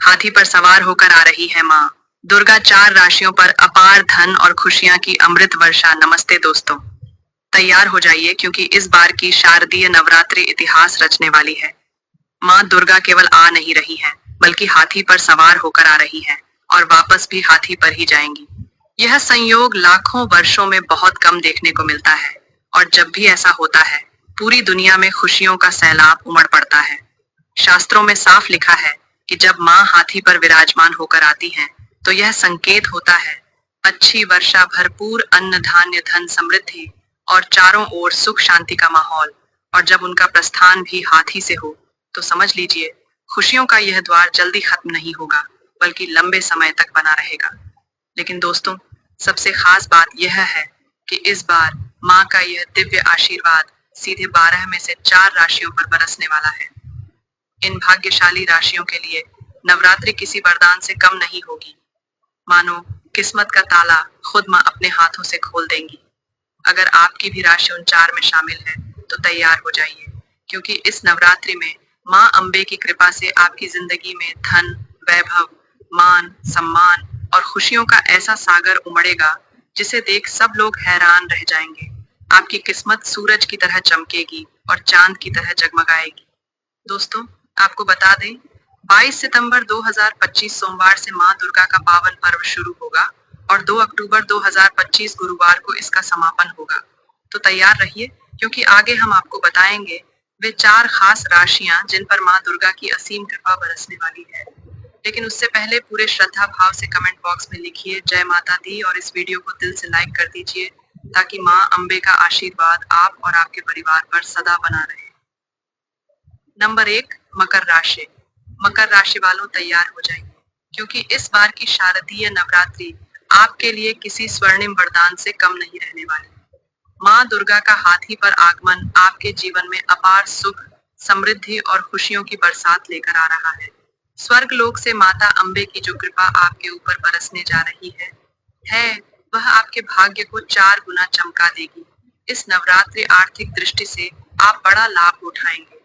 हाथी पर सवार होकर आ रही है माँ दुर्गा। 4 राशियों पर अपार धन और खुशियां की अमृत वर्षा। नमस्ते दोस्तों, तैयार हो जाइए क्योंकि इस बार की शारदीय नवरात्रि इतिहास रचने वाली है। माँ दुर्गा केवल आ नहीं रही है, बल्कि हाथी पर सवार होकर आ रही है और वापस भी हाथी पर ही जाएंगी। यह संयोग लाखों वर्षों में बहुत कम देखने को मिलता है, और जब भी ऐसा होता है, पूरी दुनिया में खुशियों का सैलाब उमड़ पड़ता है। शास्त्रों में साफ लिखा है कि जब माँ हाथी पर विराजमान होकर आती हैं, तो यह संकेत होता है अच्छी वर्षा, भरपूर अन्न धान्य, धन समृद्धि और चारों ओर सुख शांति का माहौल। और जब उनका प्रस्थान भी हाथी से हो, तो समझ लीजिए खुशियों का यह द्वार जल्दी खत्म नहीं होगा, बल्कि लंबे समय तक बना रहेगा। लेकिन दोस्तों, सबसे खास बात यह है कि इस बार माँ का यह दिव्य आशीर्वाद सीधे 12 में से 4 राशियों पर बरसने वाला है। इन भाग्यशाली राशियों के लिए नवरात्रि किसी वरदान से कम नहीं होगी। मानो किस्मत का ताला खुद माँ अपने हाथों से खोल देंगी। अगर आपकी भी राशि उन 4 में शामिल है, तो तैयार हो जाइए, क्योंकि इस नवरात्रि में माँ अम्बे की कृपा से आपकी जिंदगी में धन, वैभव, मान, सम्मान और खुशियों का ऐसा सागर उमड़ेगा जिसे देख सब लोग हैरान रह जाएंगे। आपकी किस्मत सूरज की तरह चमकेगी और चांद की तरह जगमगाएगी। दोस्तों, आपको बता दें, 22 सितंबर 2025 सोमवार से माँ दुर्गा का पावन पर्व शुरू होगा और 2 अक्टूबर 2025 गुरुवार को इसका समापन होगा। तो तैयार रहिए, क्योंकि आगे हम आपको बताएंगे वे 4 खास राशियां जिन पर माँ दुर्गा की असीम कृपा बरसने वाली है। लेकिन उससे पहले पूरे श्रद्धा भाव से कमेंट बॉक्स में लिखिए जय माता दी, और इस वीडियो को दिल से लाइक कर दीजिए, ताकि माँ अम्बे का आशीर्वाद आप और आपके परिवार पर सदा बना रहे। नंबर 1, मकर राशि। मकर राशि वालों, तैयार हो जाइए, क्योंकि इस बार की शारदीय नवरात्रि आपके लिए किसी स्वर्णिम वरदान से कम नहीं रहने वाली। माँ दुर्गा का हाथी पर आगमन आपके जीवन में अपार सुख, समृद्धि और खुशियों की बरसात लेकर आ रहा है। स्वर्ग लोक से माता अम्बे की जो कृपा आपके ऊपर बरसने जा रही है वह आपके भाग्य को 4 गुना चमका देगी। इस नवरात्रि आर्थिक दृष्टि से आप बड़ा लाभ उठाएंगे।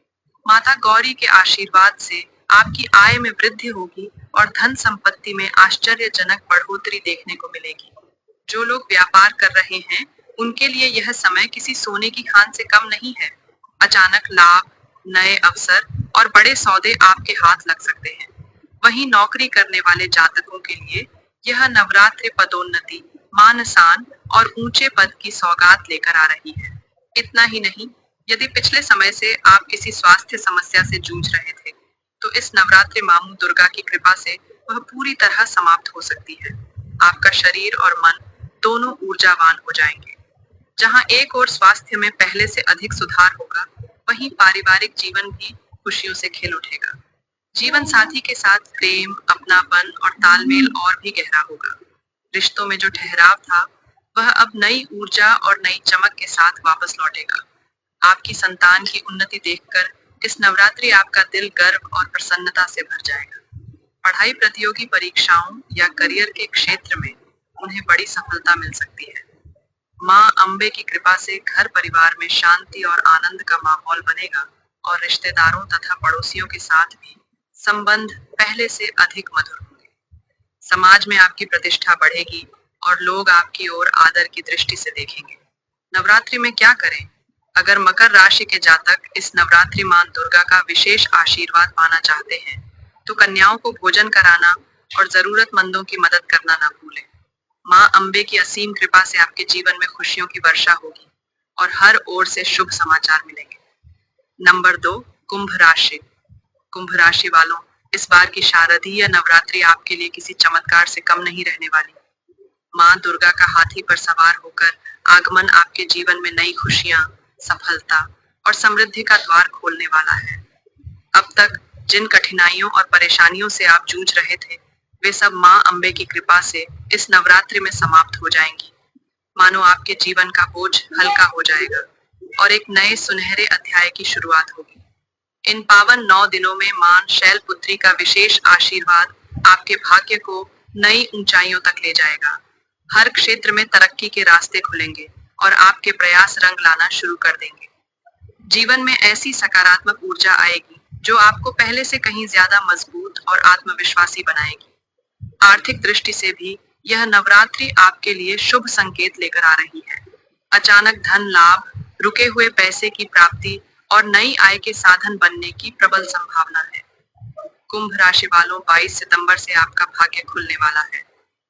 माता गौरी के आशीर्वाद से आपकी आय में वृद्धि होगी और धन संपत्ति में आश्चर्यजनक बढ़ोतरी देखने को मिलेगी। जो लोग व्यापार कर रहे हैं, उनके लिए यह समय किसी सोने की खान से कम नहीं है। अचानक लाभ, नए अवसर और बड़े सौदे आपके हाथ लग सकते हैं। वहीं नौकरी करने वाले जातकों के लिए यह नवरात्रि पदोन्नति, मान सम्मान और ऊंचे पद की सौगात लेकर आ रही है। इतना ही नहीं, यदि पिछले समय से आप किसी स्वास्थ्य समस्या से जूझ रहे थे, तो इस नवरात्रि मामू दुर्गा की कृपा से वह पूरी तरह समाप्त हो सकती है। आपका शरीर और मन दोनों ऊर्जावान हो जाएंगे। जहां एक और स्वास्थ्य में पहले से अधिक सुधार होगा, वहीं पारिवारिक जीवन भी खुशियों से खिल उठेगा। जीवन साथी के साथ प्रेम, अपनापन और तालमेल और भी गहरा होगा। रिश्तों में जो ठहराव था, वह अब नई ऊर्जा और नई चमक के साथ वापस लौटेगा। आपकी संतान की उन्नति देखकर इस नवरात्रि आपका दिल गर्व और प्रसन्नता से भर जाएगा। पढ़ाई, प्रतियोगी परीक्षाओं या करियर के क्षेत्र में उन्हें बड़ी सफलता मिल सकती है। माँ अम्बे की कृपा से घर परिवार में शांति और आनंद का माहौल बनेगा, और रिश्तेदारों तथा पड़ोसियों के साथ भी संबंध पहले से अधिक मधुर होंगे। समाज में आपकी प्रतिष्ठा बढ़ेगी और लोग आपकी ओर आदर की दृष्टि से देखेंगे। नवरात्रि में क्या करें? अगर मकर राशि के जातक इस नवरात्रि मां दुर्गा का विशेष आशीर्वाद पाना चाहते हैं, तो कन्याओं को भोजन कराना और जरूरतमंदों की मदद करना ना भूलें। माँ अम्बे की असीम कृपा से आपके जीवन में खुशियों की वर्षा होगी और हर ओर से शुभ समाचार मिलेंगे। नंबर 2, कुंभ राशि। कुंभ राशि वालों, इस बार की शारदीय नवरात्रि आपके लिए किसी चमत्कार से कम नहीं रहने वाली। माँ दुर्गा का हाथी पर सवार होकर आगमन आपके जीवन में नई खुशियां, सफलता और समृद्धि का द्वार खोलने वाला है। अब तक जिन कठिनाइयों और परेशानियों से आप जूझ रहे थे, वे सब माँ अम्बे की कृपा से इस नवरात्रि में समाप्त हो जाएंगी। मानो आपके जीवन का बोझ हल्का हो जाएगा और एक नए सुनहरे अध्याय की शुरुआत होगी। इन पावन 9 दिनों में मां शैलपुत्री का विशेष आशीर्वाद आपके भाग्य को नई ऊंचाइयों तक ले जाएगा। हर क्षेत्र में तरक्की के रास्ते खुलेंगे और आपके प्रयास रंग लाना शुरू कर देंगे। जीवन में ऐसी सकारात्मक ऊर्जा आएगी जो आपको पहले से कहीं ज्यादा मजबूत और आत्मविश्वासी बनाएगी। आर्थिक दृष्टि से भी यह नवरात्रि आपके लिए शुभ संकेत लेकर आ रही है। अचानक धन लाभ, रुके हुए पैसे की प्राप्ति और नई आय के साधन बनने की प्रबल संभावना है। कुंभ राशि वालों, 22 सितंबर से आपका भाग्य खुलने वाला है।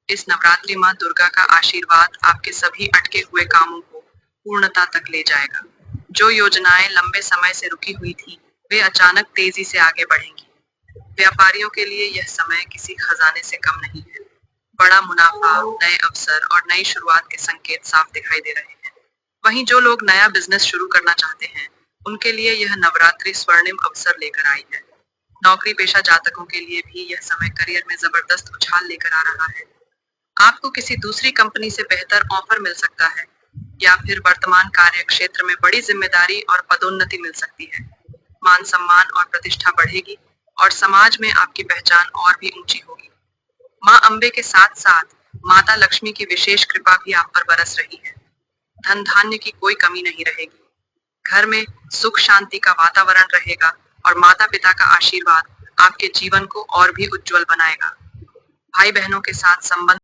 इस नवरात्रि मां दुर्गा का आशीर्वाद आपके सभी अटके हुए कामों को पूर्णता तक ले जाएगा। जो योजनाएं लंबे समय से रुकी हुई थी, वे अचानक तेजी से आगे बढ़ेंगी। व्यापारियों के लिए यह समय किसी खजाने से कम नहीं है। बड़ा मुनाफा, नए अवसर और नई शुरुआत के संकेत साफ दिखाई दे रहे हैं। वहीं जो लोग नया बिजनेस शुरू करना चाहते हैं, उनके लिए यह नवरात्रि स्वर्णिम अवसर लेकर आई है। नौकरी पेशा जातकों के लिए भी यह समय करियर में जबरदस्त उछाल लेकर आ रहा है। आपको किसी दूसरी कंपनी से बेहतर ऑफर मिल सकता है, या फिर वर्तमान कार्य क्षेत्र में बड़ी जिम्मेदारी और पदोन्नति मिल सकती है। मान सम्मान और प्रतिष्ठा बढ़ेगी और समाज में आपकी पहचान और भी ऊंची होगी। मां अंबे के साथ साथ माता लक्ष्मी की विशेष कृपा भी आप पर बरस रही है। धन धान्य की कोई कमी नहीं रहेगी। घर में सुख शांति का वातावरण रहेगा और माता पिता का आशीर्वाद आपके जीवन को और भी उज्जवल बनाएगा। भाई बहनों के साथ संबंध